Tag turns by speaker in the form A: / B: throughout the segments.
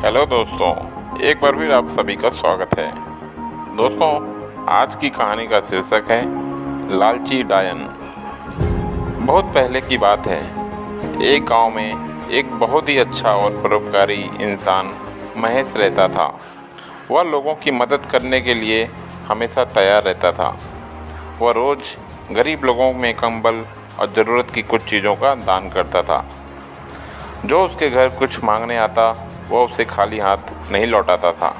A: Hello दोस्तों, एक बार फिर आप सभी का स्वागत है। दोस्तों, आज की कहानी का शीर्षक है लालची डायन। बहुत पहले की बात है। एक गांव में एक बहुत ही अच्छा और परोपकारी इंसान महेश रहता था। वह लोगों की मदद करने के लिए हमेशा तैयार रहता था। वह रोज़ गरीब लोगों में कंबल और ज़रूरत की कुछ चीज़ों का दान करता था। जो उसके घर कुछ मांगने आता वह उसे खाली हाथ नहीं लौटाता था।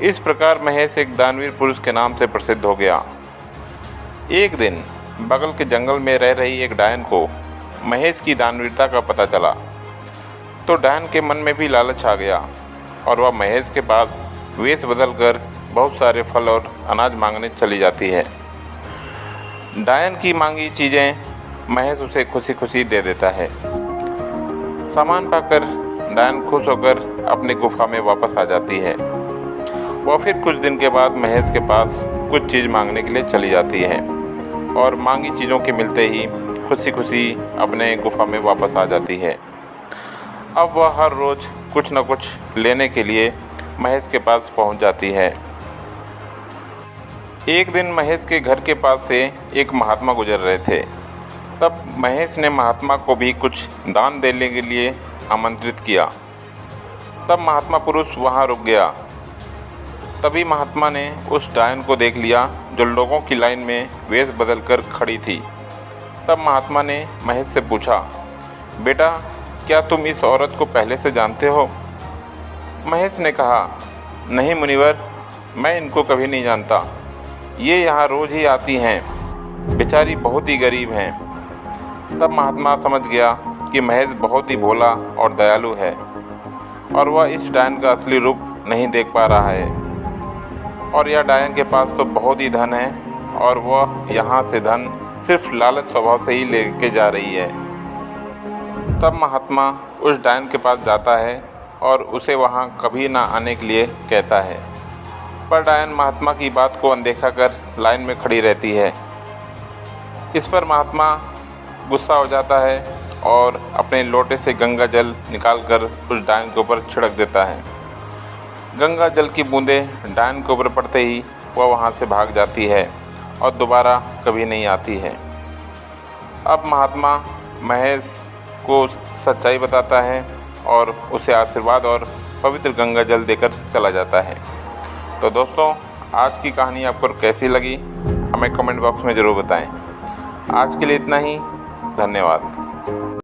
A: इस प्रकार महेश एक दानवीर पुरुष के नाम से प्रसिद्ध हो गया। एक दिन बगल के जंगल में रह रही एक डायन को महेश की दानवीरता का पता चला, तो डायन के मन में भी लालच आ गया और वह महेश के पास वेश बदलकर बहुत सारे फल और अनाज मांगने चली जाती है। डायन की मांगी चीज़ें महेश उसे खुशी खुशी दे देता है। सामान पाकर डायन खुश होकर अपनी गुफा में वापस आ जाती है। वह फिर कुछ दिन के बाद महेश के पास कुछ चीज़ मांगने के लिए चली जाती है और मांगी चीज़ों के मिलते ही खुशी खुशी अपने गुफा में वापस आ जाती है। अब वह हर रोज़ कुछ न कुछ लेने के लिए महेश के पास पहुंच जाती है। एक दिन महेश के घर के पास से एक महात्मा गुजर रहे थे। तब महेश ने महात्मा को भी कुछ दान देने के लिए आमंत्रित किया। तब महात्मा पुरुष वहां रुक गया। तभी महात्मा ने उस डायन को देख लिया जो लोगों की लाइन में वेश बदलकर खड़ी थी। तब महात्मा ने महेश से पूछा, बेटा, क्या तुम इस औरत को पहले से जानते हो? महेश ने कहा, नहीं मुनिवर, मैं इनको कभी नहीं जानता। ये यहाँ रोज़ ही आती हैं। बेचारी बहुत ही गरीब हैं। तब महात्मा समझ गया कि महेश बहुत ही भोला और दयालु है और वह इस डायन का असली रूप नहीं देख पा रहा है। और यह डायन के पास तो बहुत ही धन है और वह यहाँ से धन सिर्फ लालच स्वभाव से ही लेके जा रही है। तब महात्मा उस डायन के पास जाता है और उसे वहाँ कभी ना आने के लिए कहता है। पर डायन महात्मा की बात को अनदेखा कर लाइन में खड़ी रहती है। इस पर महात्मा गुस्सा हो जाता है और अपने लोटे से गंगा जल निकालकर उस डायन के ऊपर छिड़क देता है। गंगा जल की बूंदें डायन के ऊपर पड़ते ही वह वहाँ से भाग जाती है और दोबारा कभी नहीं आती है। अब महात्मा महेश को सच्चाई बताता है और उसे आशीर्वाद और पवित्र गंगा जल देकर चला जाता है। तो दोस्तों, आज की कहानी आपको कैसी लगी हमें कमेंट बॉक्स में ज़रूर बताएं। आज के लिए इतना ही। धन्यवाद।